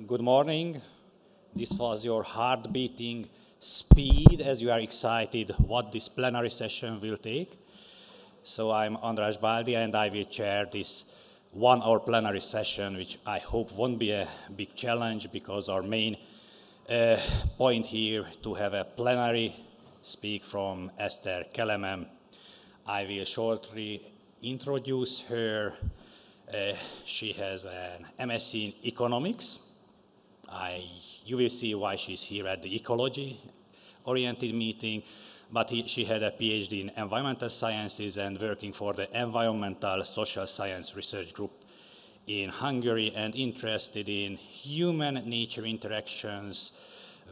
good morning. This was your heart beating speed as you are excited what this plenary session will take. So I'm András Baldi and I will chair this 1 hour plenary session, which I hope won't be a big challenge because our main point here to have a plenary speak from Eszter Kelemen. I will shortly introduce her. She has an MSc in economics. You will see why she's here at the ecology-oriented meeting, but she had a PhD in environmental sciences and working for the Environmental Social Science Research Group in Hungary and interested in human-nature interactions,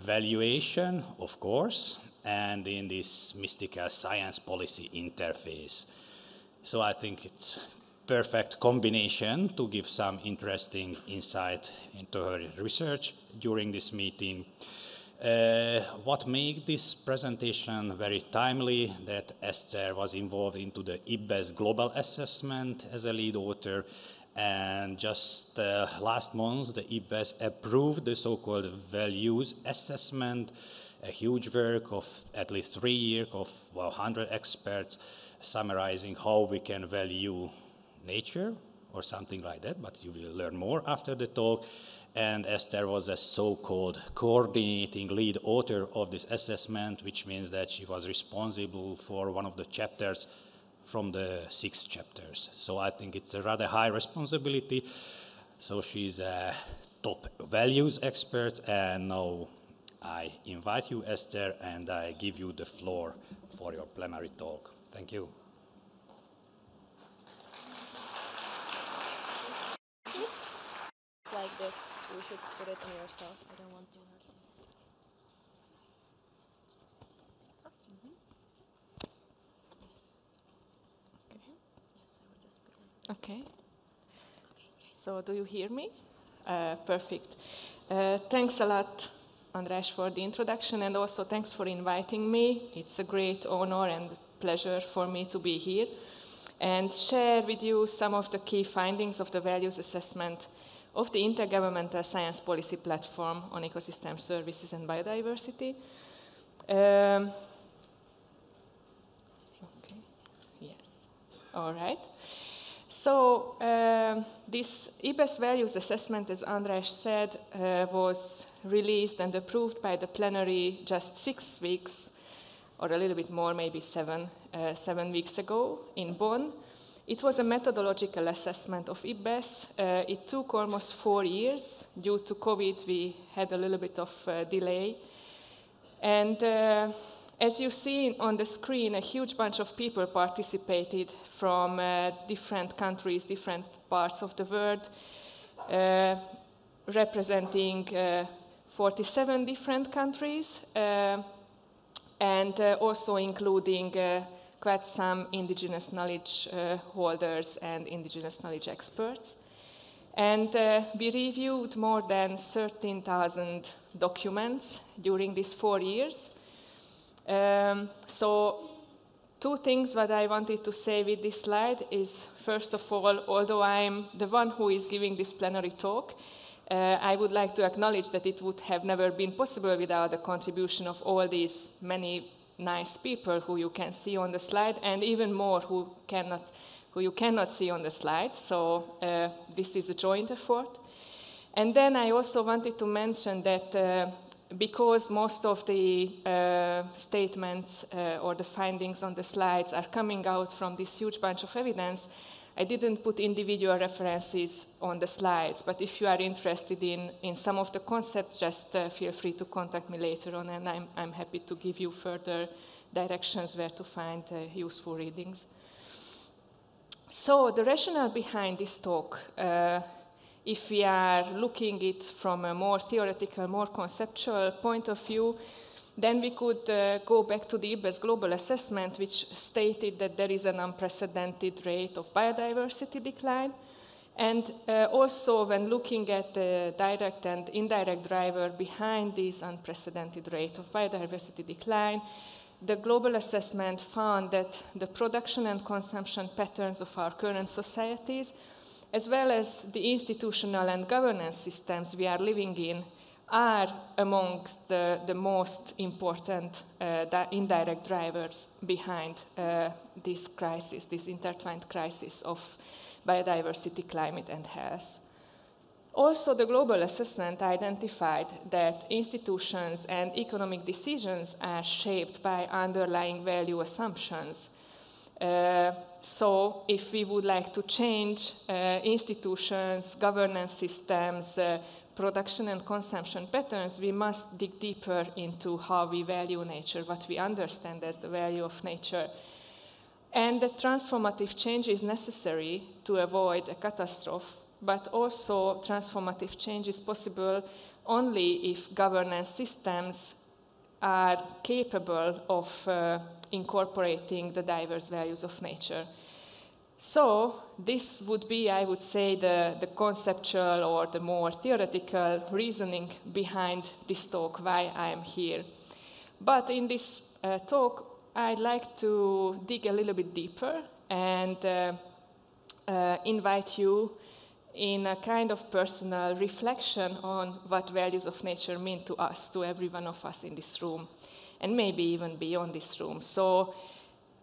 valuation, of course, and in this mystical science policy interface. So I think it's perfect combination to give some interesting insight into her research during this meeting. What makes this presentation very timely, that Eszter was involved into the IPBES global assessment as a lead author, and just last month the IPBES approved the so-called values assessment, a huge work of at least 3 years of 100 experts summarizing how we can value nature or something like that, but you will learn more after the talk. And Eszter was a so-called coordinating lead author of this assessment, which means that she was responsible for one of the chapters from the 6 chapters. So I think it's a rather high responsibility. So she's a top values expert, and now I invite you, Eszter, and I give you the floor for your plenary talk. Thank you. It's like this. You should put it on yourself. I don't want to. Okay. So do you hear me? Perfect. Thanks a lot, András, for the introduction, and also thanks for inviting me. It's a great honor and pleasure for me to be here and share with you some of the key findings of the values assessment of the Intergovernmental Science Policy Platform on Ecosystem Services and Biodiversity. Okay. Yes. All right. So this IPBES values assessment, as András said, was released and approved by the plenary just 6 weeks, or a little bit more, maybe 7 weeks ago in Bonn. It was a methodological assessment of IPBES. It took almost 4 years. Due to COVID, we had a little bit of delay. And as you see on the screen, a huge bunch of people participated from different countries, different parts of the world, representing 47 different countries, and also including quite some indigenous knowledge holders and indigenous knowledge experts. And we reviewed more than 13,000 documents during these 4 years. So 2 things that I wanted to say with this slide is, first of all, although I'm the one who is giving this plenary talk, I would like to acknowledge that it would have never been possible without the contribution of all these many nice people who you can see on the slide, and even more who you cannot see on the slide. So this is a joint effort. And then I also wanted to mention that because most of the statements or the findings on the slides are coming out from this huge bunch of evidence, I didn't put individual references on the slides, but if you are interested in some of the concepts, just feel free to contact me later on, and I'm happy to give you further directions where to find useful readings. So the rationale behind this talk, if we are looking it from a more theoretical, more conceptual point of view, then we could go back to the IPBES global assessment, which stated that there is an unprecedented rate of biodiversity decline. And also, when looking at the direct and indirect driver behind this unprecedented rate of biodiversity decline, the global assessment found that the production and consumption patterns of our current societies as well as the institutional and governance systems we are living in, are amongst the most important indirect drivers behind this crisis, this intertwined crisis of biodiversity, climate, and health. Also, the global assessment identified that institutions and economic decisions are shaped by underlying value assumptions. So, if we would like to change institutions, governance systems, production and consumption patterns, we must dig deeper into how we value nature, what we understand as the value of nature. And that transformative change is necessary to avoid a catastrophe, but also transformative change is possible only if governance systems are capable of incorporating the diverse values of nature. So this would be, I would say, the conceptual or the more theoretical reasoning behind this talk, why I am here. But in this talk, I'd like to dig a little bit deeper and invite you in a kind of personal reflection on what values of nature mean to us, to every one of us in this room, and maybe even beyond this room. So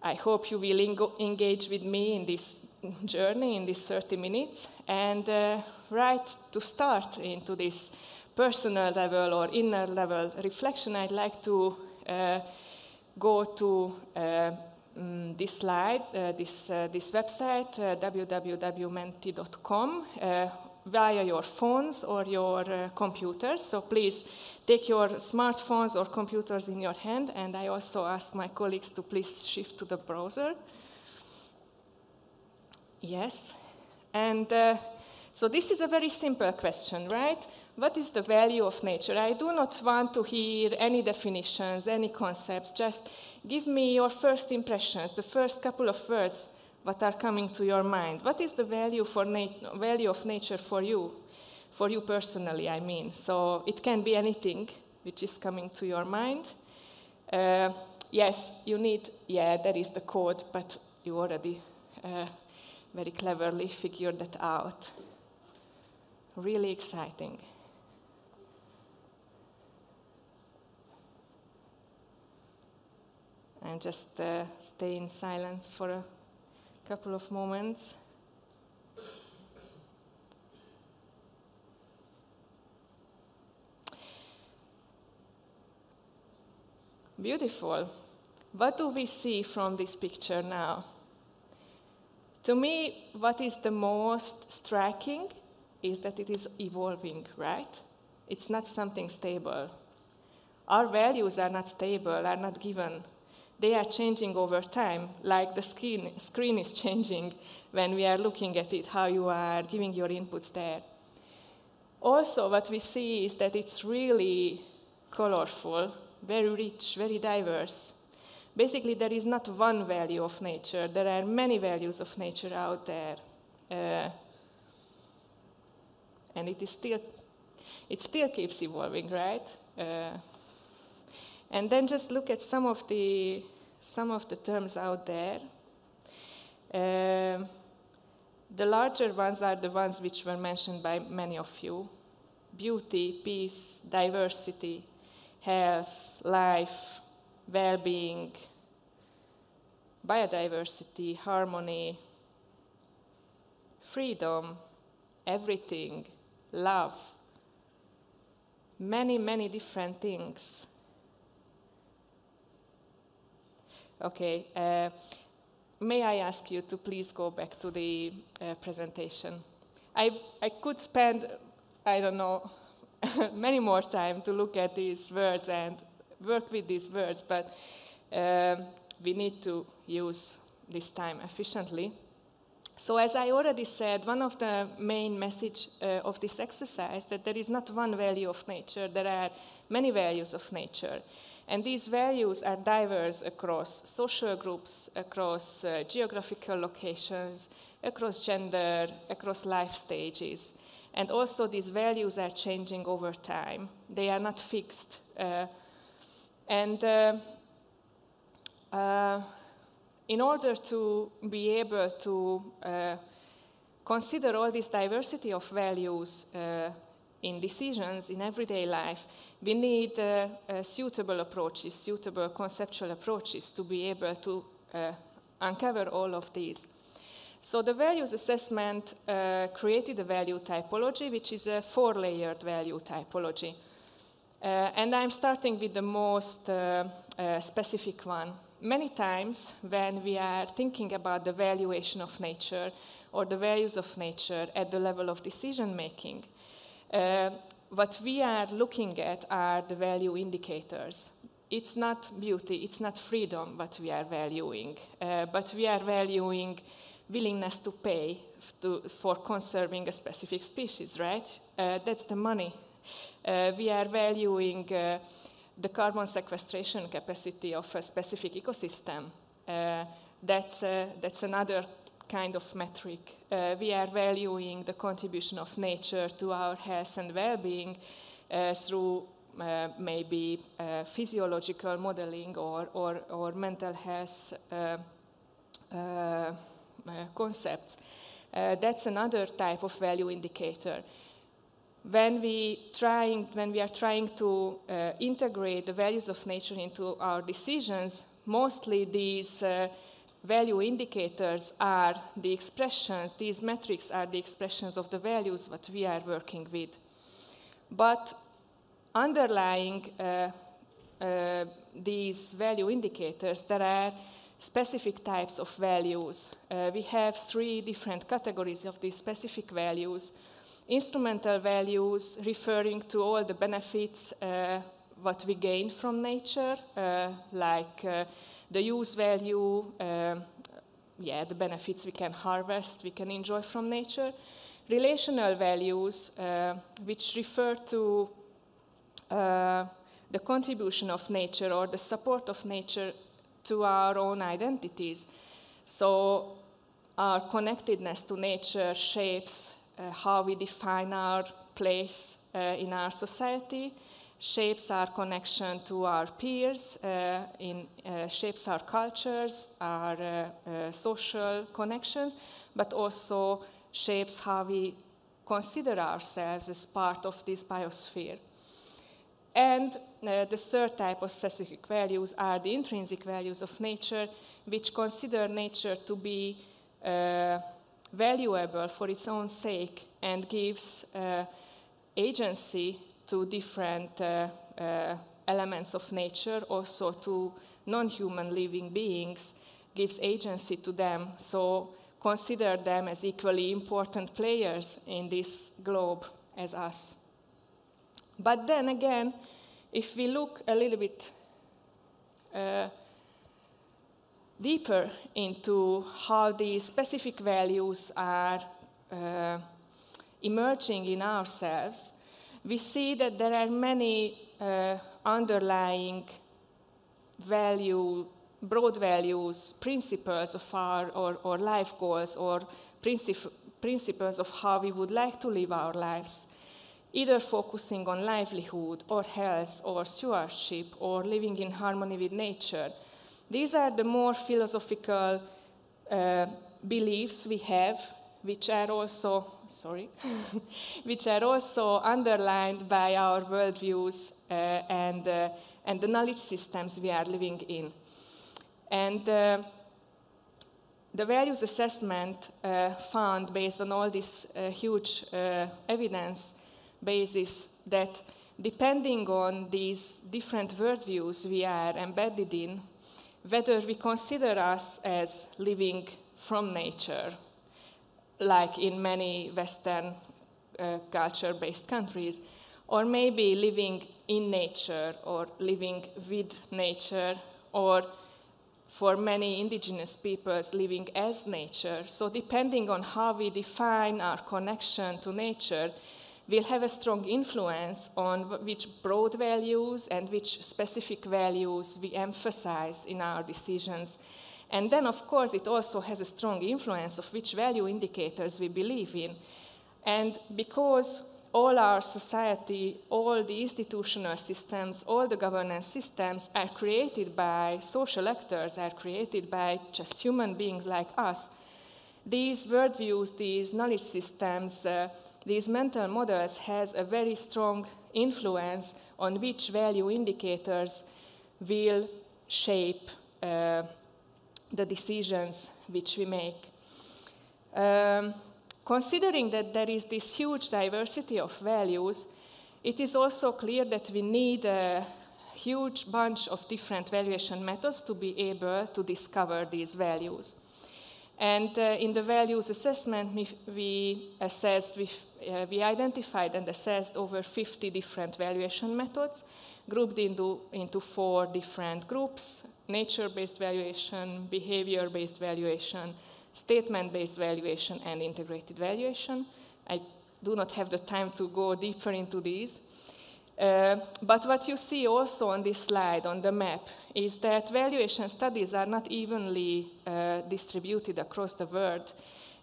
I hope you will engage with me in this journey, in these 30 minutes. And right to start into this personal level or inner level reflection, I'd like to go to this slide, this website, www.menti.com, via your phones or your computers. So please take your smartphones or computers in your hand, and I also ask my colleagues to please shift to the browser. Yes. And so this is a very simple question, right? What is the value of nature? I do not want to hear any definitions, any concepts. Just give me your first impressions, the first couple of words what are coming to your mind. What is the value of nature for you personally, I mean? So it can be anything which is coming to your mind. Yes, you need, that is the code, but you already very cleverly figured that out. Really exciting. And just stay in silence for a couple of moments. Beautiful. What do we see from this picture now? To me, what is the most striking is that it is evolving, right? It's not something stable. Our values are not stable, are not given. They are changing over time, like the screen is changing when we are looking at it, how you are giving your inputs there. Also, what we see is that it's really colorful, very rich, very diverse. Basically, there is not one value of nature. There are many values of nature out there. And it still keeps evolving, right? And then just look at some of the terms out there. The larger ones are the ones which were mentioned by many of you. Beauty, peace, diversity, health, life, well-being, biodiversity, harmony, freedom, everything, love, many, many different things. Okay, may I ask you to please go back to the presentation? I could spend, I don't know, many more time to look at these words and work with these words, but we need to use this time efficiently. So as I already said, one of the main messages of this exercise that there is not one value of nature, there are many values of nature. And these values are diverse across social groups, across geographical locations, across gender, across life stages. And also these values are changing over time. They are not fixed. In order to be able to consider all this diversity of values in decisions, in everyday life, we need suitable approaches, suitable conceptual approaches to be able to uncover all of these. So the values assessment created a value typology, which is a 4-layered value typology. And I'm starting with the most specific one. Many times when we are thinking about the valuation of nature or the values of nature at the level of decision making, what we are looking at are the value indicators. It's not beauty, it's not freedom what we are valuing, but we are valuing willingness to pay for conserving a specific species, right? That's the money. We are valuing the carbon sequestration capacity of a specific ecosystem. That's another kind of metric. We are valuing the contribution of nature to our health and well-being through maybe physiological modeling or mental health concepts. That's another type of value indicator. When we are trying to integrate the values of nature into our decisions, mostly these value indicators are the expressions, these metrics are the expressions of the values that we are working with. But underlying these value indicators, there are specific types of values. We have 3 different categories of these specific values. Instrumental values referring to all the benefits what we gain from nature, like the use value, the benefits we can harvest, we can enjoy from nature. Relational values, which refer to the contribution of nature or the support of nature to our own identities. So our connectedness to nature shapes how we define our place in our society, shapes our connection to our peers, shapes our cultures, our social connections, but also shapes how we consider ourselves as part of this biosphere. And the third type of specific values are the intrinsic values of nature, which consider nature to be valuable for its own sake and gives agency to different elements of nature, also to non-human living beings, gives agency to them. So consider them as equally important players in this globe as us. But then again, if we look a little bit deeper into how these specific values are emerging in ourselves, we see that there are many underlying broad values, principles of our or life goals, or principles of how we would like to live our lives, either focusing on livelihood or health or stewardship or living in harmony with nature. These are the more philosophical beliefs we have, which are also, which are also underlined by our worldviews and the knowledge systems we are living in. And the values assessment found, based on all this huge evidence basis, that depending on these different worldviews we are embedded in, whether we consider us as living from nature, like in many Western culture-based countries, or maybe living in nature or living with nature, or for many indigenous peoples living as nature. So depending on how we define our connection to nature, will have a strong influence on which broad values and which specific values we emphasize in our decisions. And then, of course, it also has a strong influence of which value indicators we believe in. And because all our society, all the institutional systems, all the governance systems are created by social actors, are created by just human beings like us, these worldviews, these knowledge systems, these mental models has a very strong influence on which value indicators will shape the decisions which we make. Considering that there is this huge diversity of values, it is also clear that we need a huge bunch of different valuation methods to be able to discover these values. And in the values assessment, we identified and assessed over 50 different valuation methods, grouped into 4 different groups: nature-based valuation, behavior-based valuation, statement-based valuation, and integrated valuation. I do not have the time to go deeper into these. But what you see also on this slide, on the map, is that valuation studies are not evenly distributed across the world.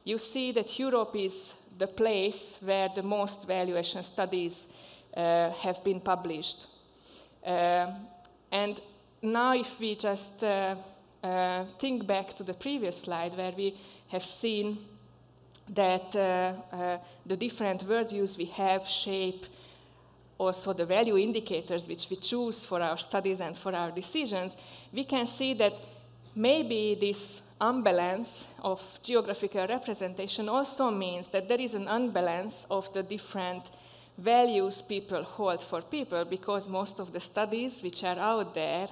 You see that Europe is the place where the most valuation studies have been published. And now if we just think back to the previous slide where we have seen that the different worldviews we have shape also the value indicators which we choose for our studies and for our decisions, we can see that maybe this unbalance of geographical representation also means that there is an unbalance of the different values people hold for people, because most of the studies which are out there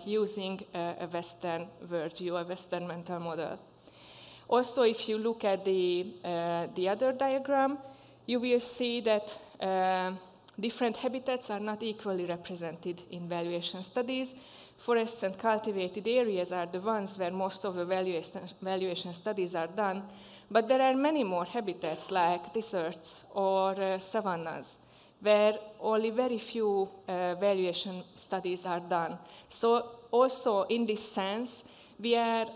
using a Western worldview, a Western mental model. Also, if you look at the other diagram, you will see that different habitats are not equally represented in valuation studies. Forests and cultivated areas are the ones where most of the valuation studies are done, but there are many more habitats like deserts or savannas, where only very few valuation studies are done. So also in this sense,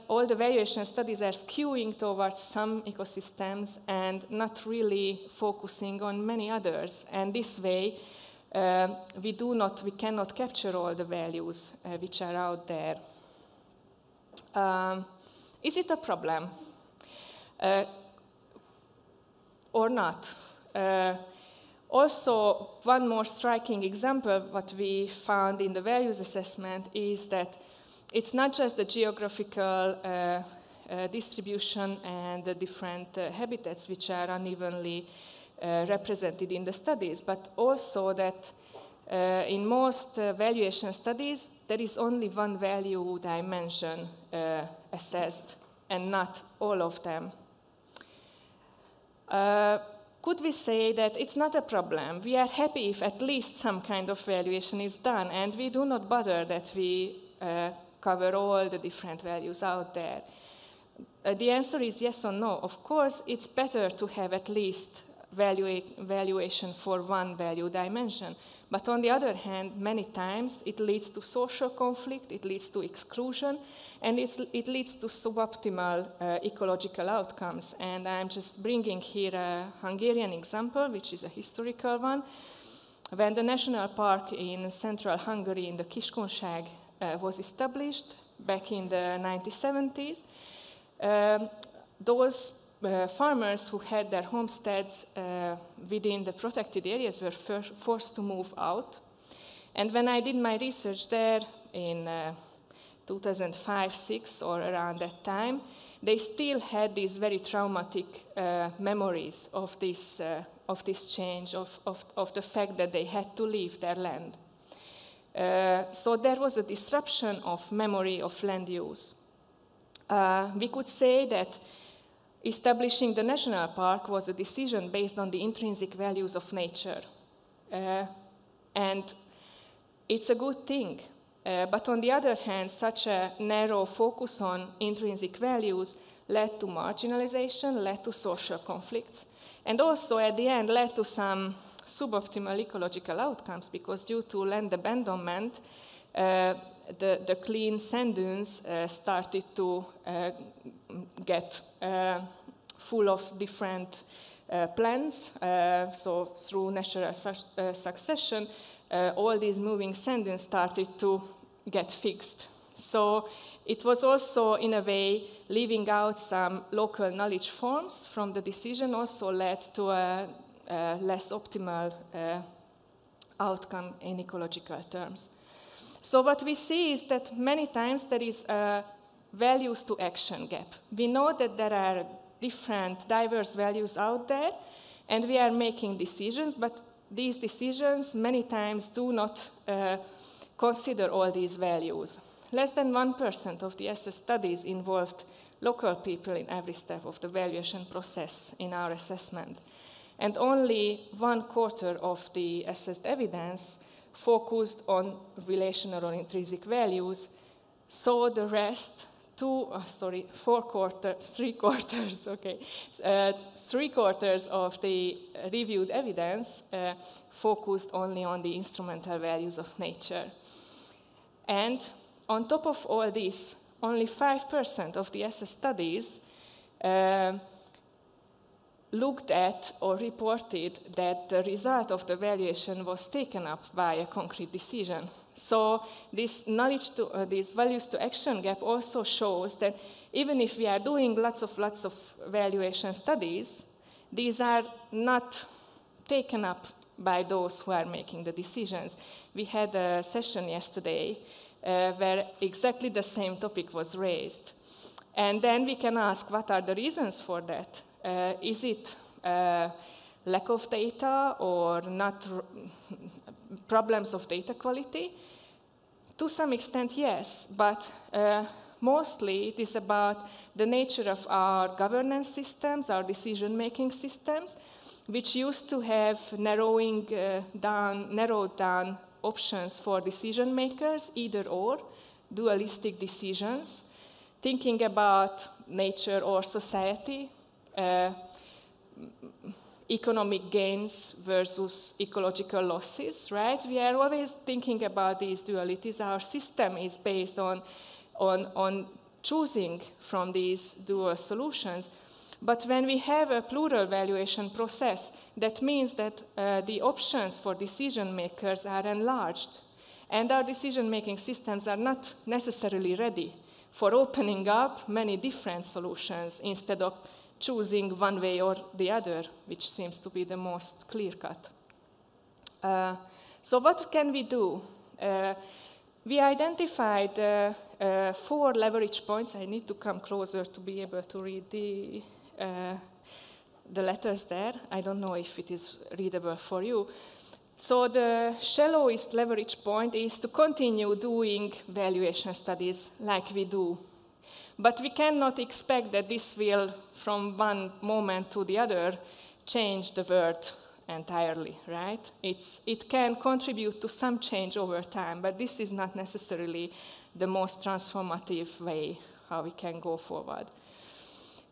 all the valuation studies are skewing towards some ecosystems and not really focusing on many others. And this way, we cannot capture all the values which are out there. Is it a problem? Or not? Also, one more striking example, what we found in the values assessment, is that it's not just the geographical distribution and the different habitats which are unevenly represented in the studies, but also that in most valuation studies, there is only one value dimension assessed and not all of them. Could we say that it's not a problem? We are happy if at least some kind of valuation is done, and we do not bother that we cover all the different values out there. The answer is yes or no. Of course, it's better to have at least valuation for one value dimension. But on the other hand, many times it leads to social conflict, it leads to exclusion, and it leads to suboptimal ecological outcomes. And I'm just bringing here a Hungarian example, which is a historical one. When the national park in central Hungary, in the Kiskunság, was established back in the 1970s, those farmers who had their homesteads within the protected areas were forced to move out. And when I did my research there in 2005-06 or around that time, they still had these very traumatic memories of this change, of the fact that they had to leave their land. So there was a disruption of memory of land use. We could say that establishing the national park was a decision based on the intrinsic values of nature. And it's a good thing. But on the other hand, such a narrow focus on intrinsic values led to marginalization, led to social conflicts, and also at the end led to some suboptimal ecological outcomes, because due to land abandonment, the clean sand dunes started to get full of different plants. So through natural succession, all these moving sand dunes started to get fixed. So it was also, in a way, leaving out some local knowledge forms from the decision also led to a less optimal outcome in ecological terms. So what we see is that many times there is a values to action gap. We know that there are different diverse values out there, and we are making decisions, but these decisions many times do not consider all these values. Less than 1% of the SS studies involved local people in every step of the valuation process in our assessment. And only 1/4 of the assessed evidence focused on relational or intrinsic values, so the rest, three-quarters of the reviewed evidence focused only on the instrumental values of nature. And on top of all this, only 5% of the SS studies looked at or reported that the result of the valuation was taken up by a concrete decision. So this this values to action gap also shows that even if we are doing lots of valuation studies, these are not taken up by those who are making the decisions. We had a session yesterday where exactly the same topic was raised. And then we can ask, what are the reasons for that? Is it lack of data or not problems of data quality? To some extent, yes, but mostly it is about the nature of our governance systems, our decision-making systems, which used to have narrowed down options for decision makers, either or, dualistic decisions, thinking about nature or society, economic gains versus ecological losses, right? We are always thinking about these dualities. Our system is based on choosing from these dual solutions. But when we have a plural valuation process, that means that the options for decision makers are enlarged, and our decision-making systems are not necessarily ready for opening up many different solutions instead of choosing one way or the other, which seems to be the most clear-cut. So what can we do? We identified 4 leverage points. I need to come closer to be able to read the letters there. I don't know if it is readable for you. So the shallowest leverage point is to continue doing valuation studies like we do. But we cannot expect that this will, from one moment to the other, change the world entirely, right? It can contribute to some change over time, but this is not necessarily the most transformative way how we can go forward.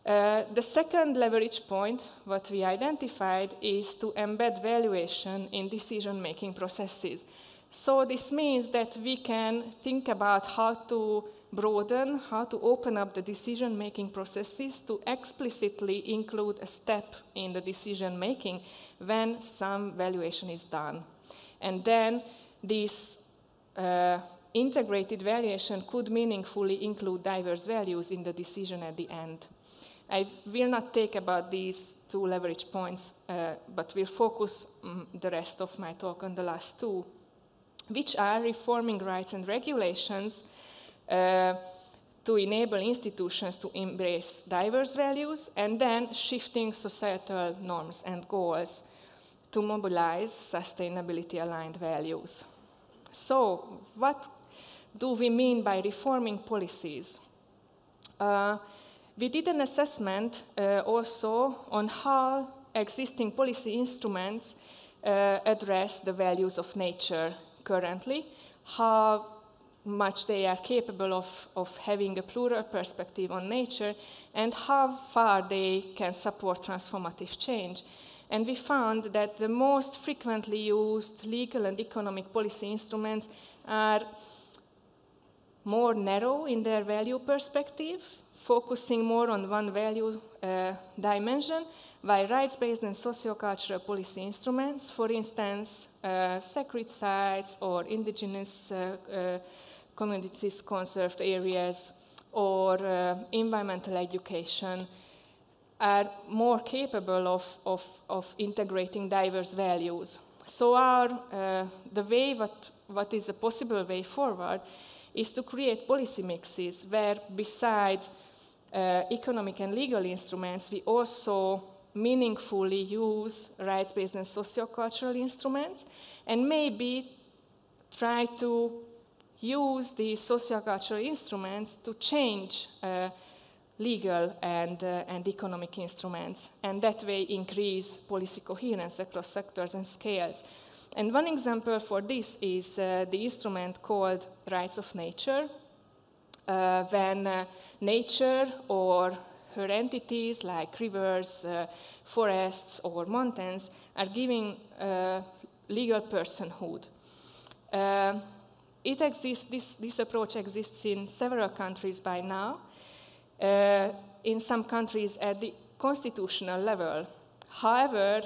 The second leverage point, what we identified, is to embed valuation in decision-making processes. So this means that we can think about how to broaden, how to open up the decision-making processes to explicitly include a step in the decision-making when some valuation is done. And then this integrated valuation could meaningfully include diverse values in the decision at the end. I will not take about these 2 leverage points, but will focus the rest of my talk on the last 2, which are reforming rights and regulations to enable institutions to embrace diverse values, and then shifting societal norms and goals to mobilize sustainability-aligned values. So, what do we mean by reforming policies? We did an assessment also on how existing policy instruments address the values of nature currently, how much they are capable of having a plural perspective on nature, and how far they can support transformative change. And we found that the most frequently used legal and economic policy instruments are more narrow in their value perspective, focusing more on one value dimension, while rights-based and sociocultural policy instruments, for instance, sacred sites or indigenous communities conserved areas, or environmental education are more capable of integrating diverse values. So the way, what is a possible way forward is to create policy mixes where beside economic and legal instruments, we also meaningfully use rights-based and sociocultural instruments, and maybe try to use these sociocultural instruments to change legal and economic instruments, and that way increase policy coherence across sectors and scales. And one example for this is the instrument called Rights of Nature, when nature or her entities like rivers, forests, or mountains are giving legal personhood. This approach exists in several countries by now, in some countries at the constitutional level. However,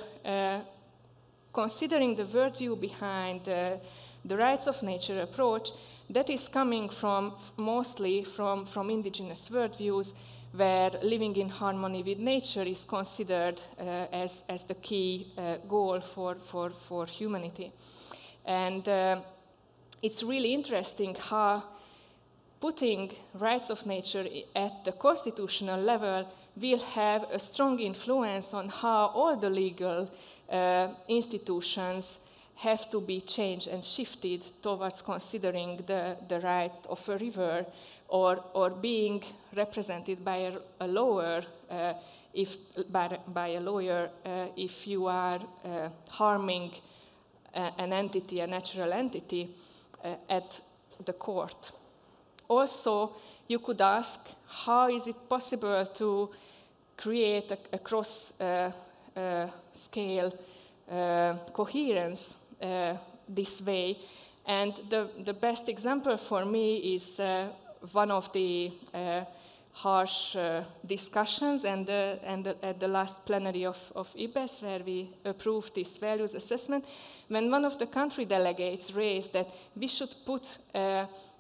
considering the worldview behind the rights of nature approach, that is coming mostly from indigenous worldviews, where living in harmony with nature is considered as the key goal for humanity. And it's really interesting how putting rights of nature at the constitutional level will have a strong influence on how all the legal institutions have to be changed and shifted towards considering the right of a river or being represented by a lawyer if you are harming an entity, a natural entity, at the court. Also, you could ask, how is it possible to create a cross-scale coherence this way? And the best example for me is one of the harsh discussions at the last plenary of IPBES, where we approved this values assessment, when one of the country delegates raised that we should put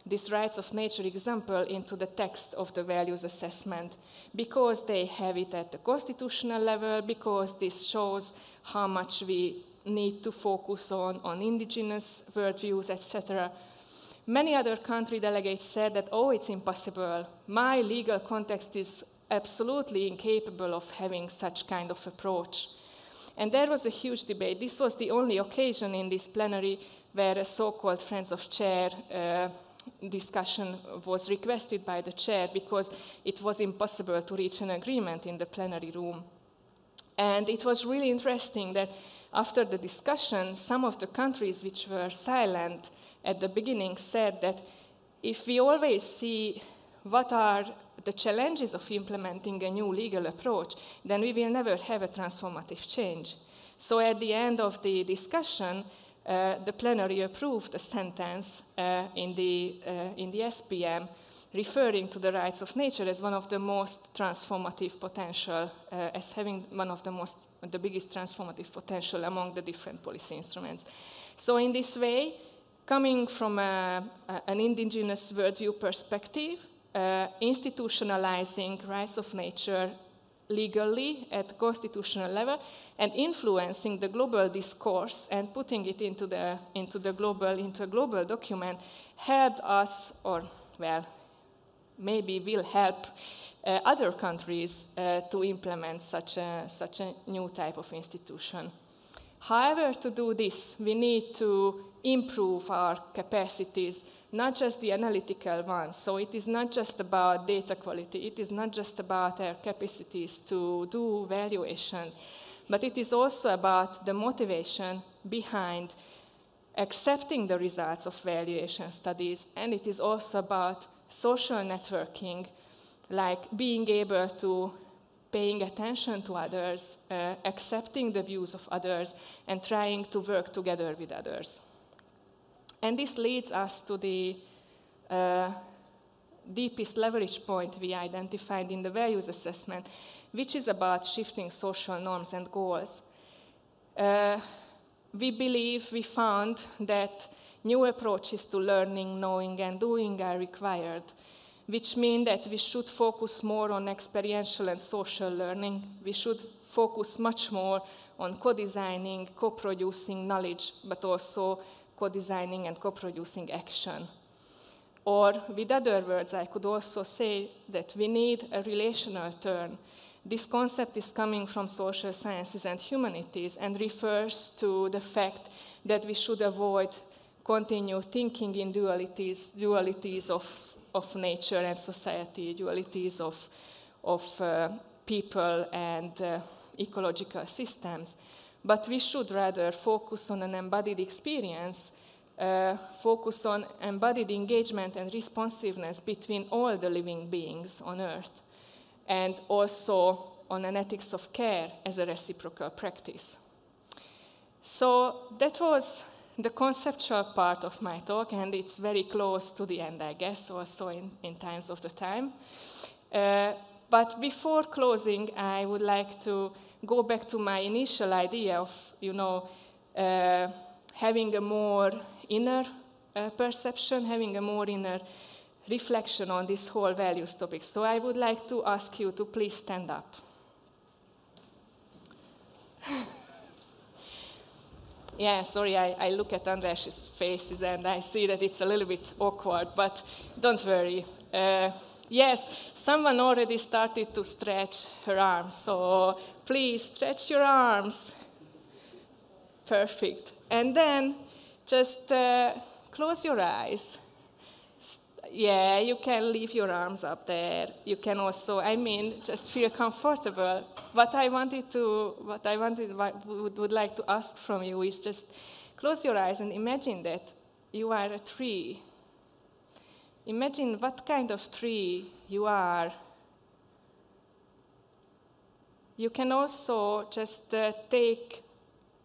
this rights of nature example into the text of the values assessment, because they have it at the constitutional level, because this shows how much we need to focus on indigenous worldviews, etc. Many other country delegates said that, oh, it's impossible. My legal context is absolutely incapable of having such kind of approach. And there was a huge debate. This was the only occasion in this plenary where a so-called Friends of Chair discussion was requested by the chair, because it was impossible to reach an agreement in the plenary room. And it was really interesting that after the discussion, some of the countries which were silent at the beginning said that if we always see what are the challenges of implementing a new legal approach, then we will never have a transformative change. So at the end of the discussion, the plenary approved a sentence in the SPM referring to the rights of nature as one of the most transformative potential, as having one of the biggest transformative potential among the different policy instruments. So in this way, coming from an indigenous worldview perspective, institutionalizing rights of nature legally at constitutional level and influencing the global discourse and putting it into a global document helped us, or well, maybe will help other countries to implement such a new type of institution. However, to do this, we need to improve our capacities, not just the analytical ones. So it is not just about data quality, it is not just about our capacities to do valuations, but it is also about the motivation behind accepting the results of valuation studies, and it is also about social networking, like being able to paying attention to others, accepting the views of others, and trying to work together with others. And this leads us to the deepest leverage point we identified in the values assessment, which is about shifting social norms and goals. We found that new approaches to learning, knowing, and doing are required, which means that we should focus more on experiential and social learning. We should focus much more on co-designing, co-producing knowledge, but also co-designing and co-producing action. Or, with other words, I could also say that we need a relational turn. This concept is coming from social sciences and humanities and refers to the fact that we should avoid continued thinking in dualities of nature and society, dualities of people and ecological systems. But we should rather focus on an embodied experience, focus on embodied engagement and responsiveness between all the living beings on Earth, and also on an ethics of care as a reciprocal practice. So that was the conceptual part of my talk, and it's very close to the end, I guess, also in times of the time. But before closing, I would like to go back to my initial idea of, having a more inner perception, having a more inner reflection on this whole values topic. So I would like to ask you to please stand up. Yeah, sorry, I look at András's faces and I see that it's a little bit awkward, but don't worry. Yes, someone already started to stretch her arms, so please stretch your arms. Perfect. And then just close your eyes. Yeah, you can leave your arms up there. You can also, just feel comfortable. What I would like to ask from you is just close your eyes and imagine that you are a tree. Imagine what kind of tree you are. You can also just take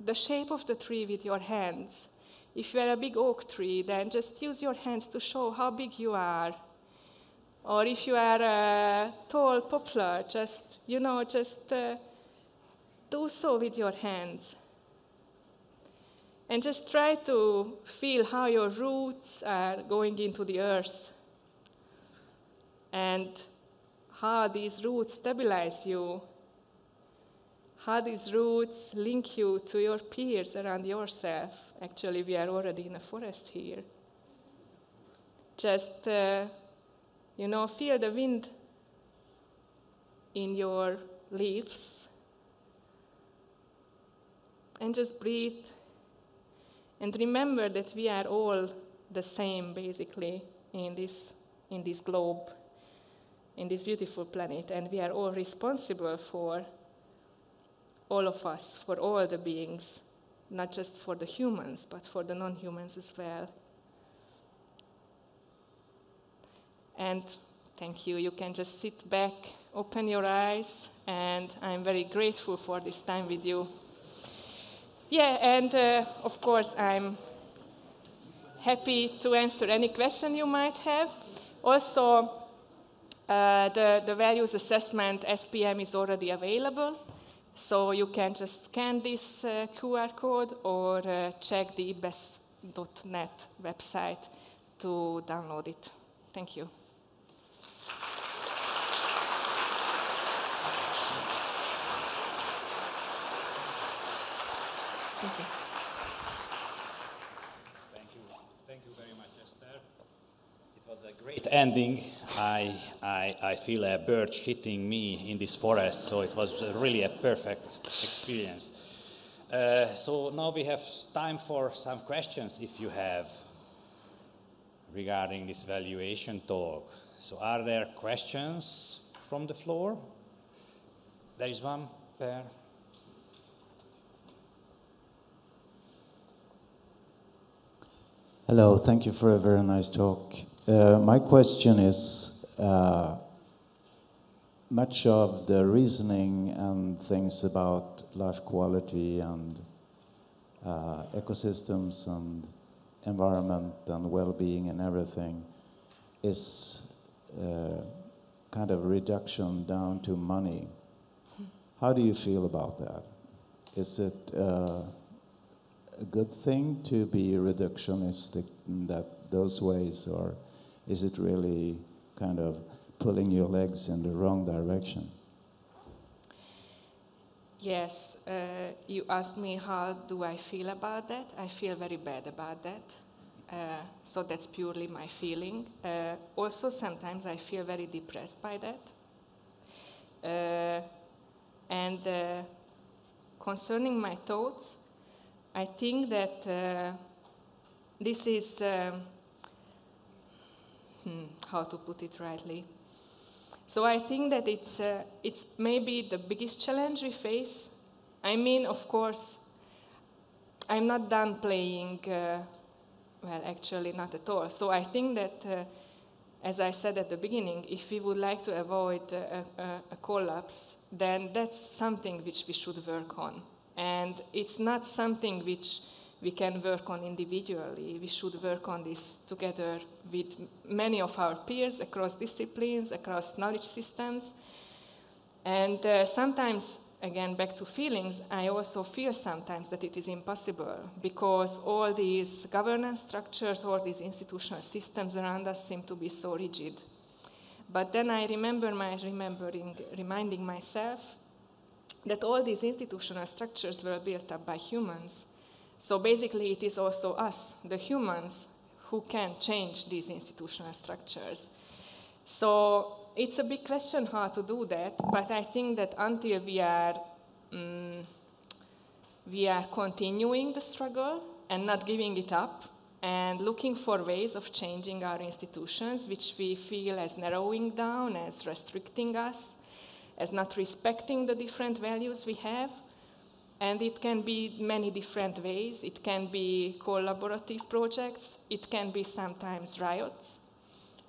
the shape of the tree with your hands. If you are a big oak tree, then just use your hands to show how big you are. Or if you are a tall poplar, just do so with your hands. And just try to feel how your roots are going into the earth and how these roots stabilize you, how these roots link you to your peers around yourself. Actually, we are already in a forest here. Just, feel the wind in your leaves and just breathe. And remember that we are all the same, basically, in this globe, in this beautiful planet, and we are all responsible for all of us, for all the beings, not just for the humans, but for the non-humans as well. And thank you. You can just sit back, open your eyes, and I'm very grateful for this time with you. Yeah, and of course, I'm happy to answer any question you might have. Also, the values assessment SPM is already available, so you can just scan this QR code or check the IPBES.net website to download it. Thank you. Thank you. Thank you very much, Eszter. It was a great ending. I feel a bird shitting me in this forest, so it was really a perfect experience. So now we have time for some questions, if you have, regarding this valuation talk. So are there questions from the floor? There is one, Per. Hello, thank you for a very nice talk. My question is, much of the reasoning and things about life quality and ecosystems and environment and well-being and everything is kind of reduction down to money. How do you feel about that? Is it a good thing to be reductionistic in those ways, or is it really kind of pulling your legs in the wrong direction? Yes, you asked me how do I feel about that. I feel very bad about that. So that's purely my feeling. Also, sometimes I feel very depressed by that. And concerning my thoughts, I think that this is, how to put it rightly. So I think that it's maybe the biggest challenge we face. I mean, of course, I'm not done playing, well, actually not at all. So I think that, as I said at the beginning, if we would like to avoid a collapse, then that's something which we should work on. And it's not something which we can work on individually. We should work on this together with many of our peers across disciplines, across knowledge systems. And sometimes, again, back to feelings, I also feel sometimes that it is impossible because all these governance structures, all these institutional systems around us seem to be so rigid. But then I remember reminding myself that all these institutional structures were built up by humans. So basically, it is also us, the humans, who can change these institutional structures. So it's a big question how to do that, but I think that until we are continuing the struggle and not giving it up and looking for ways of changing our institutions, which we feel as narrowing down, as restricting us, as not respecting the different values we have. And it can be many different ways. It can be collaborative projects. It can be sometimes riots.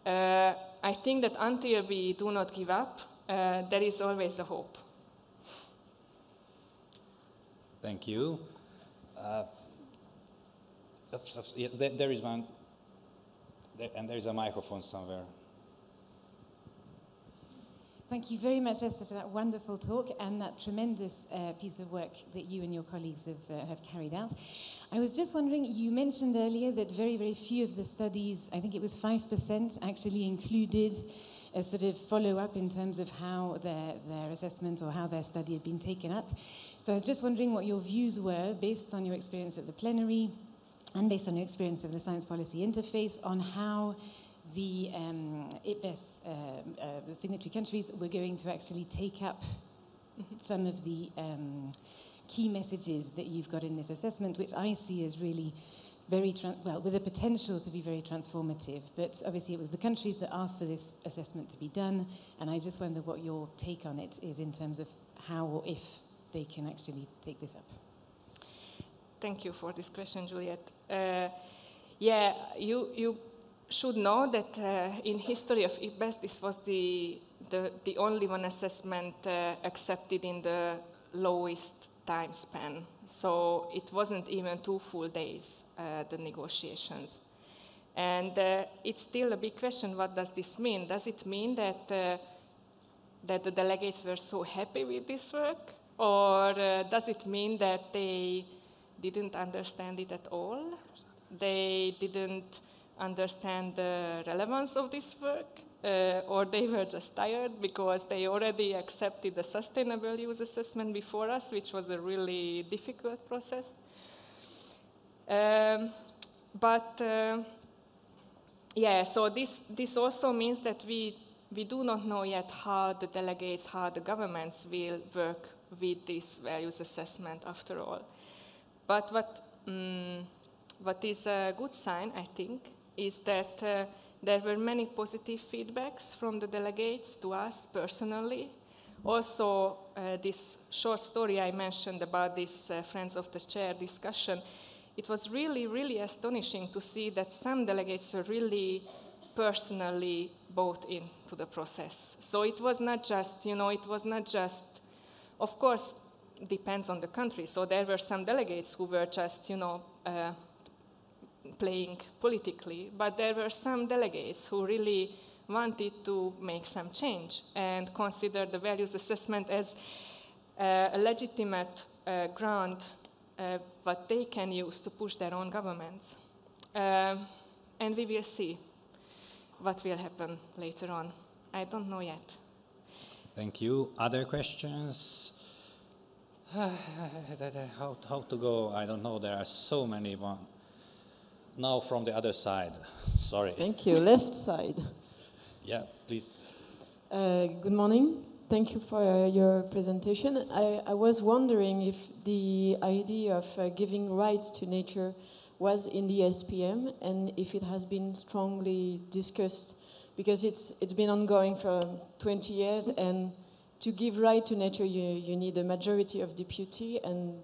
I think that until we do not give up, there is always a hope. Thank you. Yeah, there is one, and there is a microphone somewhere. Thank you very much, Eszter, for that wonderful talk and that tremendous piece of work that you and your colleagues have carried out. I was just wondering, you mentioned earlier that very, very few of the studies, I think it was 5%, actually included a sort of follow-up in terms of how their assessment or how their study had been taken up. So I was just wondering what your views were, based on your experience at the plenary and based on your experience of the Science Policy Interface, on how the IPBES, the signatory countries, were going to actually take up some of the key messages that you've got in this assessment, which I see as really very, with the potential to be very transformative. But obviously it was the countries that asked for this assessment to be done, and I just wonder what your take on it is in terms of how or if they can actually take this up. Thank you for this question, Juliette. Yeah, you should know that in history of IPBES, this was the only one assessment accepted in the lowest time span. So it wasn't even 2 full days, the negotiations. And it's still a big question, what does this mean? Does it mean that the delegates were so happy with this work? Or does it mean that they didn't understand it at all? They didn't understand the relevance of this work, or they were just tired because they already accepted the sustainable use assessment before us, which was a really difficult process. Yeah, so this also means that we do not know yet how the delegates, how the governments will work with this values assessment after all. But what is a good sign, I think, is that there were many positive feedbacks from the delegates to us personally. Also, this short story I mentioned about this Friends of the Chair discussion, it was really, really astonishing to see that some delegates were really personally bought into the process. So it was not just, of course, depends on the country. So there were some delegates who were just, playing politically, but there were some delegates who really wanted to make some change and considered the values assessment as a legitimate ground what they can use to push their own governments. And we will see what will happen later on. I don't know yet. Thank you. Other questions? How to go? I don't know. There are so many. Now from the other side. Sorry. Thank you. Left side. Yeah, please. Good morning. Thank you for your presentation. I was wondering if the idea of giving rights to nature was in the SPM and if it has been strongly discussed, because it's been ongoing for 20 years, and to give right to nature you need a majority of deputy, and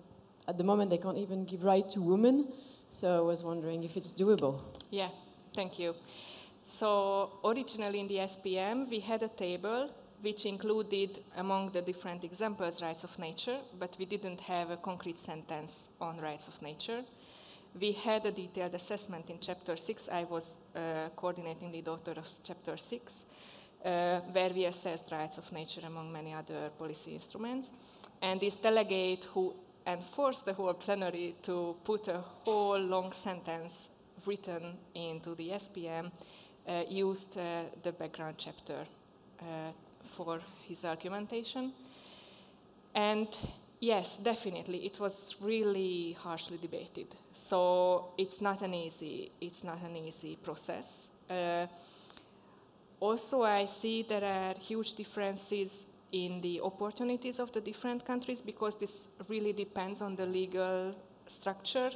at the moment they can't even give right to women. So I was wondering if it's doable. Yeah, thank you. So originally in the SPM we had a table which included among the different examples rights of nature, but we didn't have a concrete sentence on rights of nature. We had a detailed assessment in Chapter 6. I was coordinating the author of Chapter 6, where we assessed rights of nature among many other policy instruments. And this delegate who enforced the whole plenary to put a whole long sentence written into the SPM used the background chapter for his argumentation. And yes, definitely, it was really harshly debated. So it's not an easy process. Also, I see there are huge differences in the opportunities of the different countries, because this really depends on the legal structure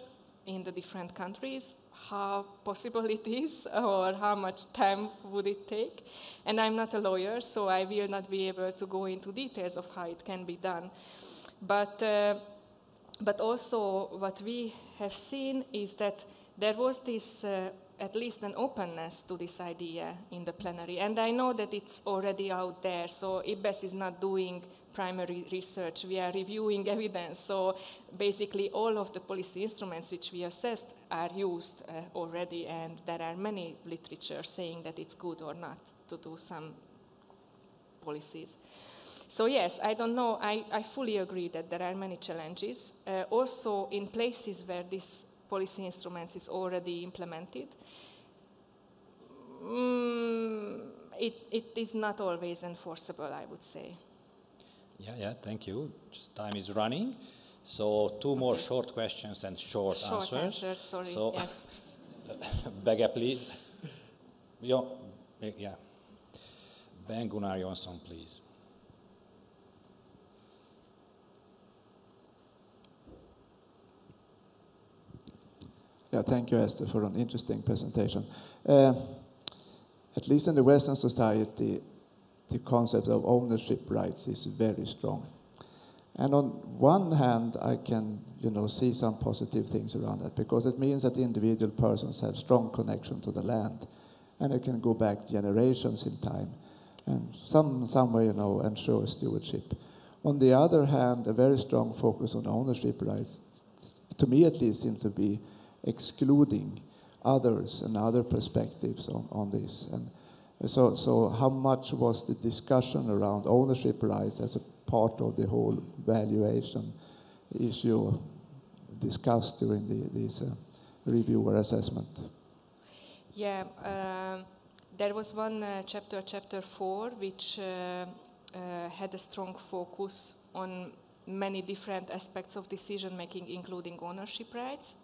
in the different countries, how possible it is or how much time would it take. And I'm not a lawyer, so I will not be able to go into details of how it can be done. But also what we have seen is that there was this, at least an openness to this idea in the plenary. And I know that it's already out there, so IPBES is not doing primary research. We are reviewing evidence. So basically all of the policy instruments which we assessed are used already, and there are many literature saying that it's good or not to do some policies. So yes, I don't know, I fully agree that there are many challenges. Also in places where this policy instruments is already implemented, it is not always enforceable, I would say. Yeah, thank you. Just time is running. So two more short questions and short answers. Short answers, sorry, so, yes. Bege, please. Yeah. Ben Gunnar Jonsson, please. Yeah, thank you, Eszter, for an interesting presentation. At least in the Western society, the concept of ownership rights is very strong. And on one hand, I can, see some positive things around that, because it means that individual persons have strong connection to the land, and it can go back generations in time, and some way, ensure stewardship. On the other hand, a very strong focus on ownership rights, to me at least, seems to be excluding others and other perspectives on this. And so how much was the discussion around ownership rights as a part of the whole valuation issue discussed during this review or assessment? Yeah, there was one chapter 4, which had a strong focus on many different aspects of decision making, including ownership rights.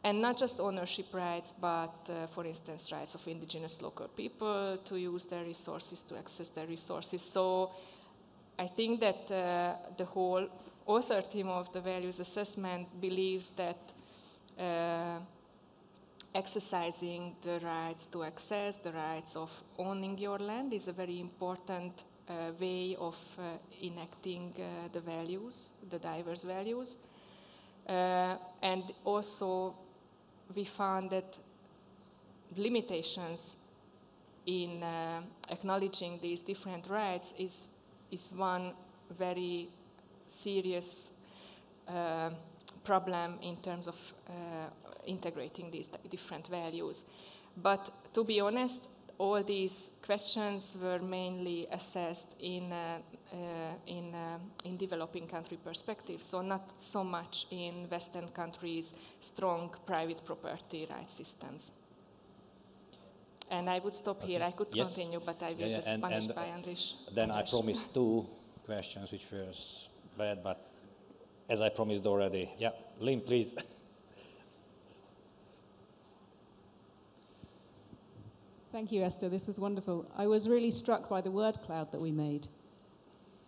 And not just ownership rights, but, for instance, rights of indigenous local people to use their resources, to access their resources. So I think that the whole author team of the values assessment believes that exercising the rights to access, the rights of owning your land is a very important way of enacting the values, the diverse values. And also we found that limitations in acknowledging these different rights is one very serious problem in terms of integrating these different values. But to be honest, all these questions were mainly assessed in developing country perspective, so not so much in Western countries' strong private property rights systems. And I would stop here. I could continue, but I will just punish by Andris. Then I promised 2 questions, which were bad, but as I promised already. Yeah, Lynn, please. Thank you, Eszter. This was wonderful. I was really struck by the word cloud that we made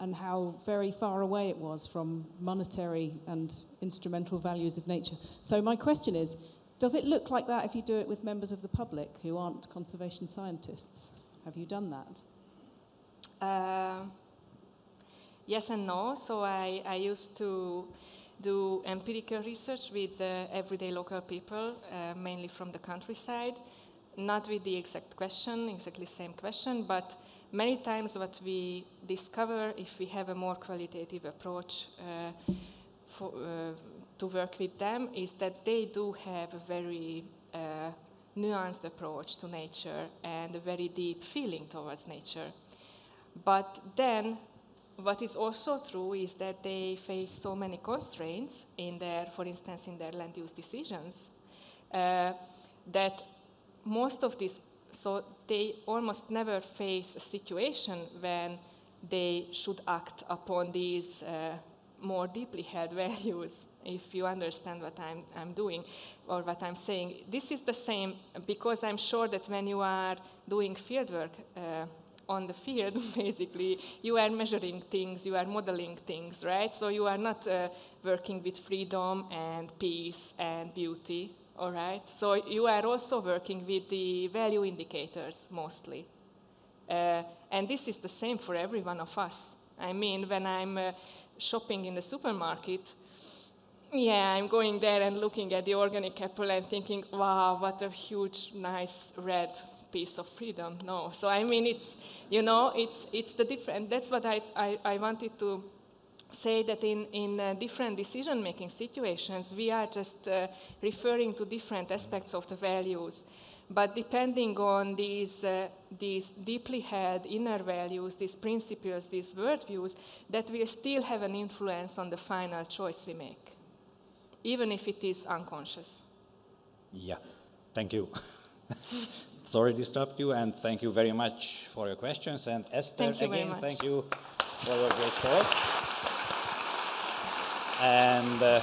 and how very far away it was from monetary and instrumental values of nature. So my question is, does it look like that if you do it with members of the public who aren't conservation scientists? Have you done that? Yes and no. So I used to do empirical research with everyday local people, mainly from the countryside, not with the exactly same question, but many times what we discover if we have a more qualitative approach to work with them is that they do have a very nuanced approach to nature and a very deep feeling towards nature. But then what is also true is that they face so many constraints in their, for instance, in their land use decisions, that most of this, so they almost never face a situation when they should act upon these more deeply held values, if you understand what I'm doing or what I'm saying. This is the same because I'm sure that when you are doing fieldwork on the field, basically, you are measuring things, you are modeling things, right? So you are not working with freedom and peace and beauty, all right? So you are also working with the value indicators, mostly. And this is the same for every one of us. I mean, when I'm shopping in the supermarket, yeah, I'm going there and looking at the organic apple and thinking, wow, what a huge, nice red piece of freedom. No, so I mean, it's, you know, it's the different, that's what I wanted to say, that in different decision-making situations, we are just referring to different aspects of the values. But depending on these deeply held inner values, these principles, these worldviews, that will still have an influence on the final choice we make, even if it is unconscious. Yeah, thank you. Sorry to disrupt you, and thank you very much for your questions. And Eszter, again, thank you for your great talk. And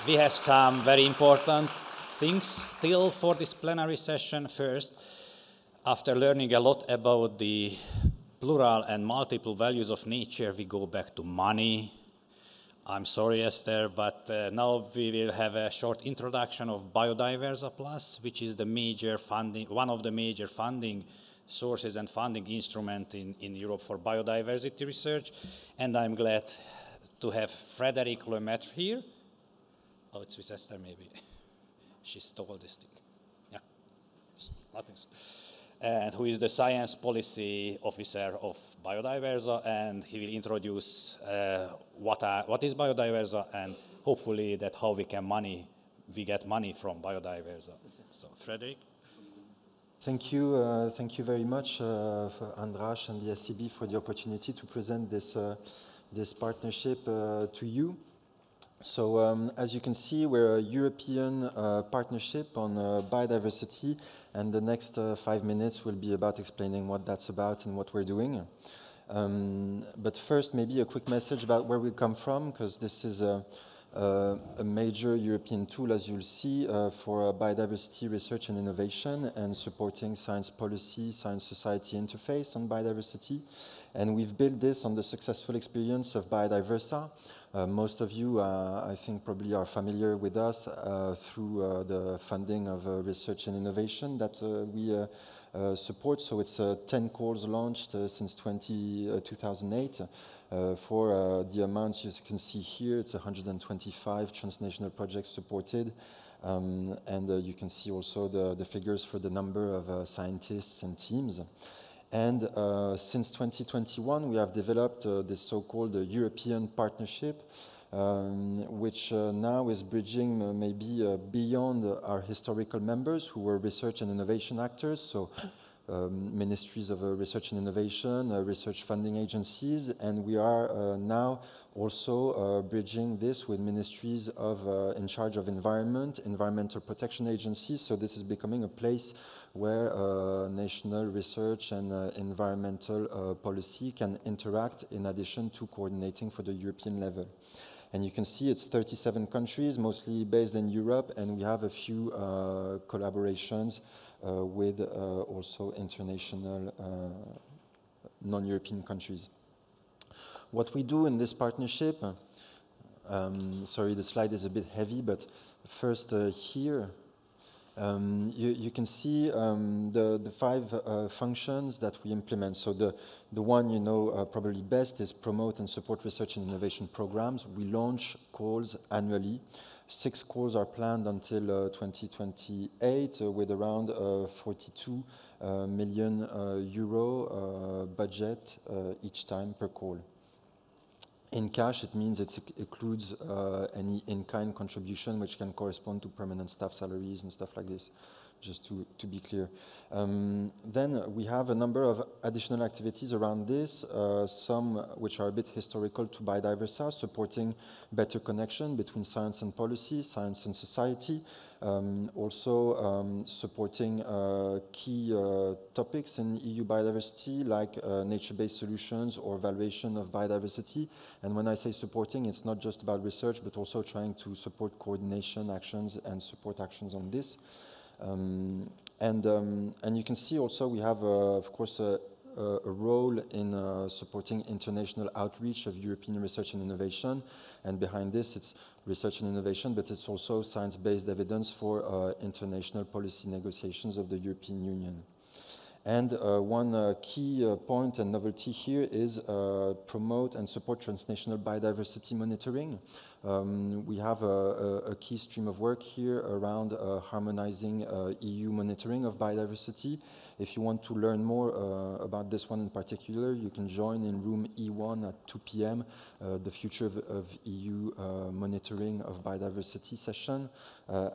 we have some very important things still for this plenary session. First, after learning a lot about the plural and multiple values of nature, we go back to money. I'm sorry, Eszter, but now we will have a short introduction of Biodiversity Plus, which is the major funding, one of the major funding sources and funding instrument in Europe for biodiversity research. And I'm glad to have Frédéric Lemaitre here. Oh, it's with Eszter, maybe. She stole this thing. Yeah, nothing. And who is the Science Policy Officer of Biodiversity, and he will introduce what is biodiversity and hopefully that how we get money from biodiversity. So, Frédéric. Thank you very much, for Andras and the ECCB for the opportunity to present this partnership to you. So as you can see, we're a European partnership on biodiversity, and the next 5 minutes will be about explaining what that's about and what we're doing. But first, maybe a quick message about where we come from, because this is a major European tool, as you'll see, for biodiversity research and innovation and supporting science policy, science society interface on biodiversity. And we've built this on the successful experience of Biodiversa. Most of you, I think, probably are familiar with us through the funding of research and innovation that we support. So it's 10 calls launched since 2008 for the amounts you can see here. It's 125 transnational projects supported. And you can see also the figures for the number of scientists and teams. And since 2021, we have developed this so-called European partnership, which now is bridging maybe beyond our historical members who were research and innovation actors. So ministries of research and innovation, research funding agencies, and we are now also bridging this with ministries in charge of environment, environmental protection agencies. So this is becoming a place where national research and environmental policy can interact in addition to coordinating for the European level. And you can see it's 37 countries, mostly based in Europe, and we have a few collaborations with also international non-European countries. What we do in this partnership, sorry, the slide is a bit heavy, but first here, you can see the 5 functions that we implement. So the one you know probably best is promote and support research and innovation programs. We launch calls annually. 6 calls are planned until 2028 with around 42 million euro budget each time per call. In cash, it means it includes any in-kind contribution, which can correspond to permanent staff salaries and stuff like this, just to be clear. Then we have a number of additional activities around this, some which are a bit historical to Biodiversity, supporting better connection between science and policy, science and society, also supporting key topics in EU biodiversity, like nature-based solutions or valuation of biodiversity. And when I say supporting, it's not just about research, but also trying to support coordination actions and support actions on this. And you can see also we have, of course, a role in supporting international outreach of European research and innovation. And behind this, it's research and innovation, but it's also science-based evidence for international policy negotiations of the European Union. And one key point and novelty here is promote and support transnational biodiversity monitoring. We have a key stream of work here around harmonizing EU monitoring of biodiversity. If you want to learn more about this one in particular, you can join in room E1 at 2 p.m. The future of EU monitoring of biodiversity session,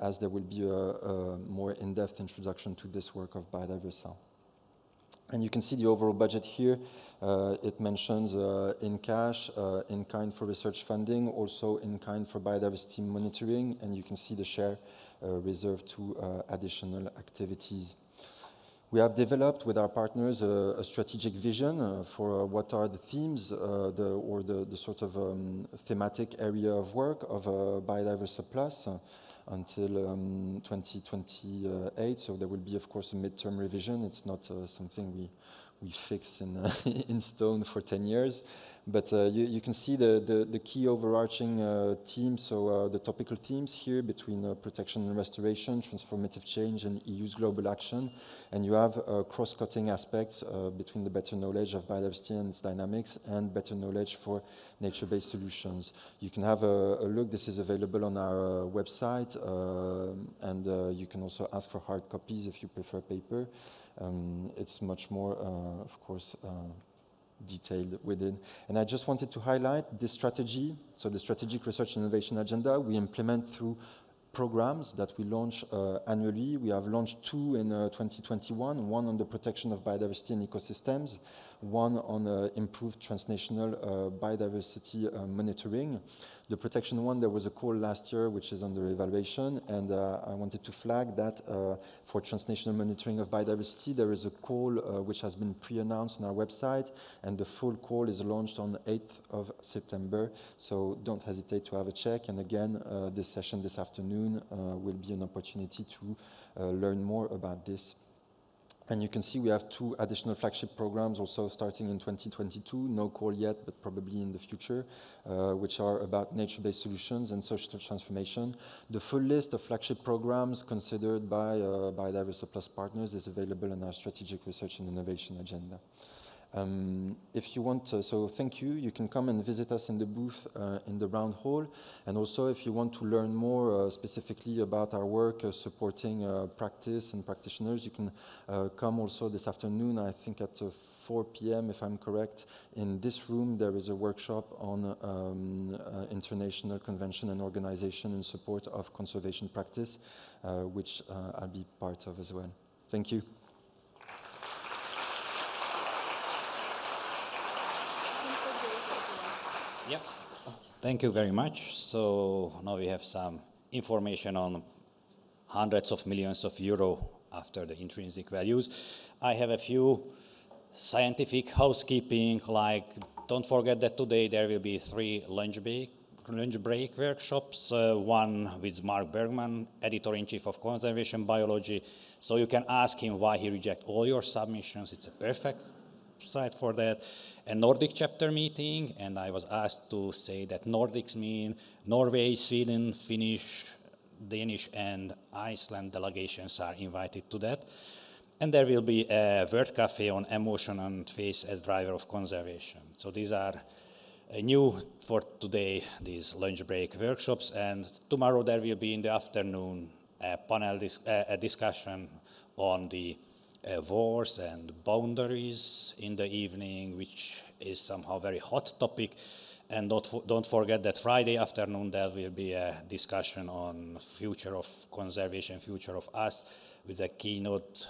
as there will be a more in-depth introduction to this work of Biodiversity. And you can see the overall budget here. It mentions in cash, in kind for research funding, also in kind for biodiversity monitoring, and you can see the share reserved to additional activities. We have developed with our partners a strategic vision for what are the themes the sort of thematic area of work of Biodiversity Plus until 2028. So there will be, of course, a midterm revision. It's not something we fix in stone for 10 years. But you can see the key overarching themes, so the topical themes here between protection and restoration, transformative change, and EU's global action. And you have cross-cutting aspects between the better knowledge of biodiversity and its dynamics and better knowledge for nature-based solutions. You can have a look. This is available on our website, and you can also ask for hard copies if you prefer paper. It's much more, of course, detailed within. And I just wanted to highlight this strategy. So the Strategic Research and Innovation Agenda we implement through programs that we launch annually. We have launched 2 in 2021, one on the protection of biodiversity and ecosystems, one on improved transnational biodiversity monitoring. The protection one, there was a call last year which is under evaluation, and I wanted to flag that for transnational monitoring of biodiversity, there is a call which has been pre-announced on our website, and the full call is launched on the 8th of September, so don't hesitate to have a check. And again, this session this afternoon will be an opportunity to learn more about this. And you can see we have 2 additional flagship programs also starting in 2022, no call yet, but probably in the future, which are about nature-based solutions and social transformation. The full list of flagship programs considered by Biodiversity Plus partners is available in our Strategic Research and Innovation Agenda. If you want, so thank you. You can come and visit us in the booth in the round hall. And also, if you want to learn more specifically about our work supporting practice and practitioners, you can come also this afternoon, I think at 4 p.m., if I'm correct. In this room, there is a workshop on international convention and organization in support of conservation practice, which I'll be part of as well. Thank you. Thank you very much. So now we have some information on hundreds of millions of euro after the intrinsic values. I have a few scientific housekeeping, like don't forget that today there will be 3 lunch break workshops, one with Mark Bergman, editor-in-chief of Conservation Biology. So you can ask him why he rejects all your submissions. It's a perfect site for that. A Nordic chapter meeting, and I was asked to say that Nordics mean Norway, Sweden, Finnish, Danish, and Iceland delegations are invited to that. And there will be a word cafe on emotion and face as driver of conservation. So these are new for today, these lunch break workshops. And tomorrow there will be in the afternoon a panel a discussion on the wars and boundaries in the evening, which is somehow a very hot topic. And don't forget that Friday afternoon there will be a discussion on future of conservation, future of us, with a keynote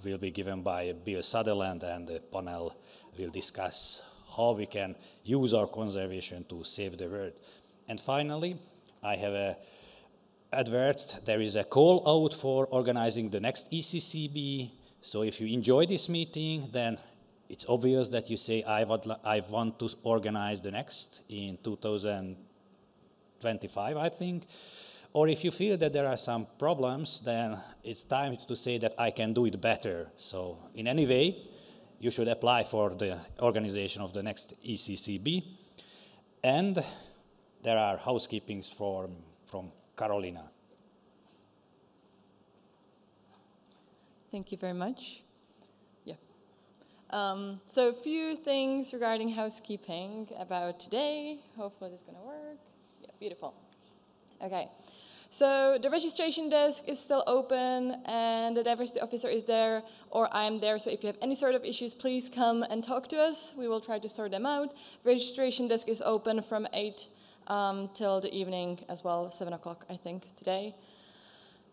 will be given by Bill Sutherland, and the panel will discuss how we can use our conservation to save the world. And finally, I have a advert. There is a call out for organizing the next ECCB. So if you enjoy this meeting, then it's obvious that you say, I want to organize the next in 2025, I think. Or if you feel that there are some problems, then it's time to say that I can do it better. So in any way, you should apply for the organization of the next ECCB. And there are housekeepings from Carolina. Thank you very much. Yeah. So a few things regarding housekeeping about today. Hopefully this is going to work. Yeah, beautiful. Okay. So the registration desk is still open, and the diversity officer is there, or I'm there. So if you have any sort of issues, please come and talk to us. We will try to sort them out. Registration desk is open from 8 till the evening as well, 7 o'clock, I think, today.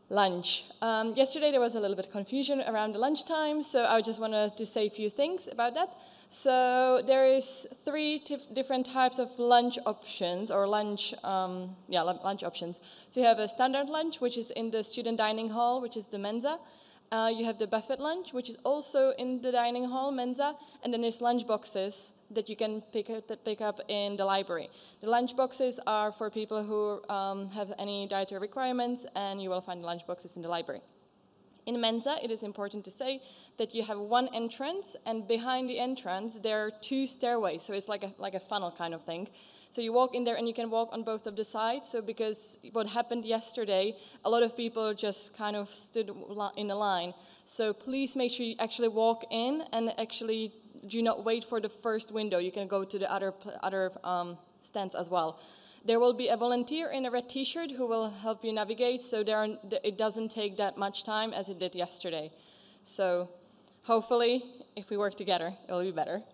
Lunch. Yesterday there was a little bit of confusion around the lunchtime, so I just wanted to say a few things about that. So there is 3 different types of lunch options, or lunch options. So you have a standard lunch, which is in the student dining hall, which is the Mensa. You have the buffet lunch, which is also in the dining hall, Mensa, and then there's lunch boxes that you can pick up in the library. The lunch boxes are for people who have any dietary requirements, and you will find the lunch boxes in the library. In Mensa, it is important to say that you have one entrance, and behind the entrance there are 2 stairways, so it's like a funnel kind of thing. So you walk in there and you can walk on both of the sides. So because what happened yesterday, a lot of people just kind of stood in a line. So please make sure you actually walk in and actually do not wait for the first window. You can go to the other stands as well. There will be a volunteer in a red t-shirt who will help you navigate, so it doesn't take that much time as it did yesterday. So hopefully, if we work together, it will be better.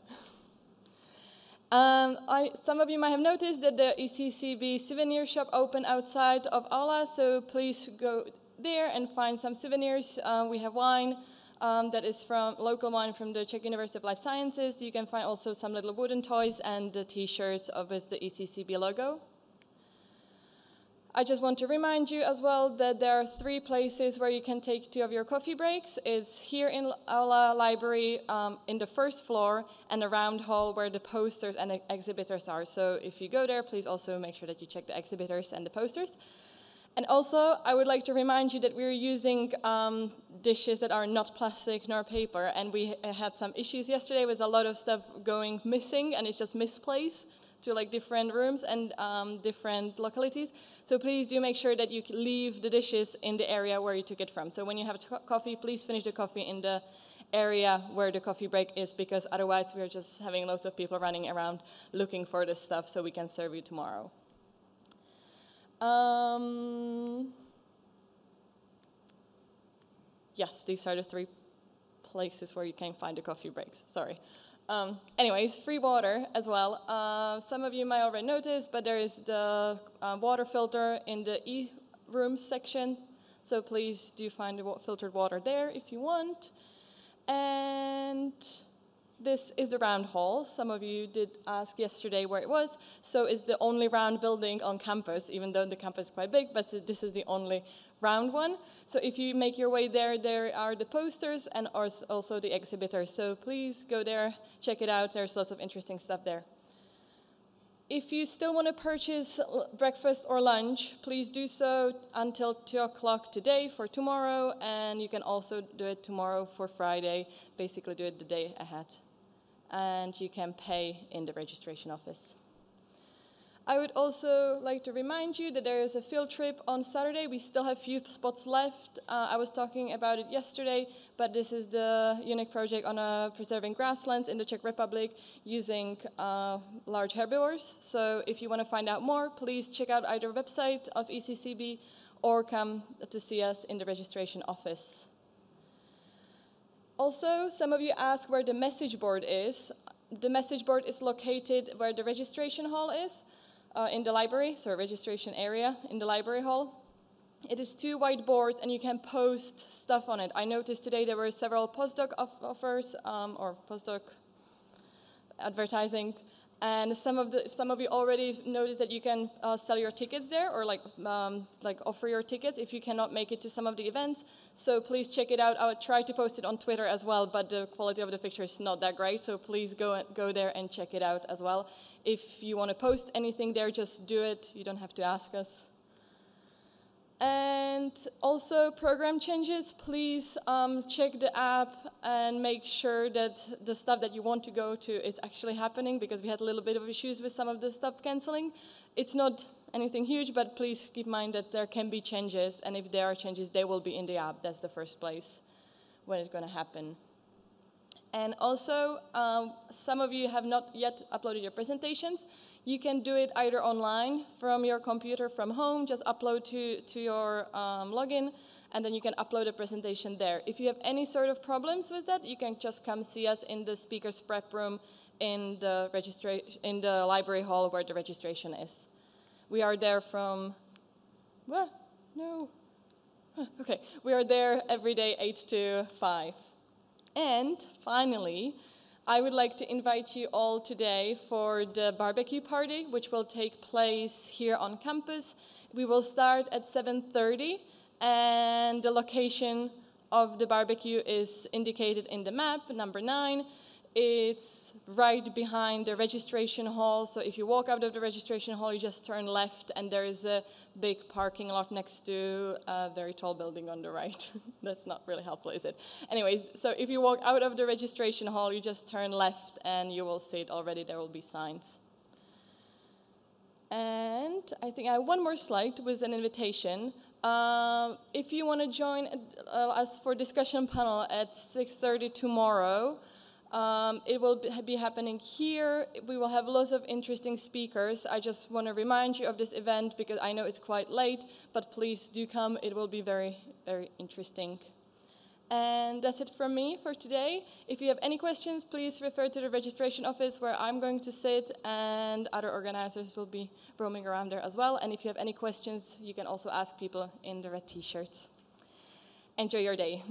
Some of you might have noticed that the ECCB souvenir shop opened outside of Aula, so please go there and find some souvenirs. We have wine that is local wine from the Czech University of Life Sciences. You can find also some little wooden toys and the t-shirts with the ECCB logo. I just want to remind you as well that there are 3 places where you can take 2 of your coffee breaks. Is here in Aula Library in the first floor, and the round hall where the posters and the exhibitors are. So if you go there, please also make sure that you check the exhibitors and the posters. And also, I would like to remind you that we're using dishes that are not plastic nor paper, and we had some issues yesterday with a lot of stuff going missing, and it's just misplaced to like different rooms and different localities. So please do make sure that you leave the dishes in the area where you took it from. So when you have coffee, please finish the coffee in the area where the coffee break is, because otherwise we're just having lots of people running around looking for this stuff so we can serve you tomorrow. Yes, these are the 3 places where you can find the coffee breaks, sorry. Anyways, free water as well. Some of you might already notice, but there is the water filter in the e-rooms section. So please do find the filtered water there if you want. And This is the round hall. Some of you did ask yesterday where it was. So it's the only round building on campus, even though the campus is quite big, but this is the only round one. So if you make your way there, there are the posters and also the exhibitors. So please go there, check it out. There's lots of interesting stuff there. If you still want to purchase breakfast or lunch, please do so until 2 o'clock today for tomorrow, and you can also do it tomorrow for Friday, basically do it the day ahead. And you can pay in the registration office. I would also like to remind you that there is a field trip on Saturday. We still have few spots left. I was talking about it yesterday, but this is the unique project on preserving grasslands in the Czech Republic using large herbivores. So if you want to find out more, please check out either website of ECCB or come to see us in the registration office. Also, some of you ask where the message board is. The message board is located where the registration hall is. In the library, so registration area in the library hall. It is 2 white boards and you can post stuff on it. I noticed today there were several postdoc offers or postdoc advertising, and some of you already noticed that you can sell your tickets there or like offer your tickets if you cannot make it to some of the events. So please check it out. I would try to post it on Twitter as well, but the quality of the picture is not that great. So please go there and check it out as well. If you want to post anything there, just do it. You don't have to ask us. And also program changes, please check the app and make sure that the stuff that you want to go to is actually happening, because we had a little bit of issues with some of the stuff canceling. It's not anything huge, but please keep in mind that there can be changes, and if there are changes, they will be in the app. That's the first place when it's going to happen. And also, some of you have not yet uploaded your presentations. You can do it either online from your computer from home, just upload to your login, and then you can upload a presentation there. If you have any sort of problems with that, you can just come see us in the speakers prep room in the library hall where the registration is. We are there from, well, no. Okay, we are there every day 8 to 5. And finally, I would like to invite you all today for the barbecue party, which will take place here on campus. We will start at 7:30, and the location of the barbecue is indicated in the map, number 9. It's right behind the registration hall, so if you walk out of the registration hall, you just turn left, and there is a big parking lot next to a very tall building on the right. That's not really helpful, is it? Anyways, so if you walk out of the registration hall, you just turn left, and you will see it already. There will be signs. And I think I have one more slide with an invitation. If you want to join us for discussion panel at 6:30 tomorrow, it will be happening here. We will have lots of interesting speakers. I just want to remind you of this event because I know it's quite late, but please do come. It will be very, very interesting. And that's it from me for today. If you have any questions, please refer to the registration office where I'm going to sit, and other organizers will be roaming around there as well. And if you have any questions, you can also ask people in the red t-shirts. Enjoy your day.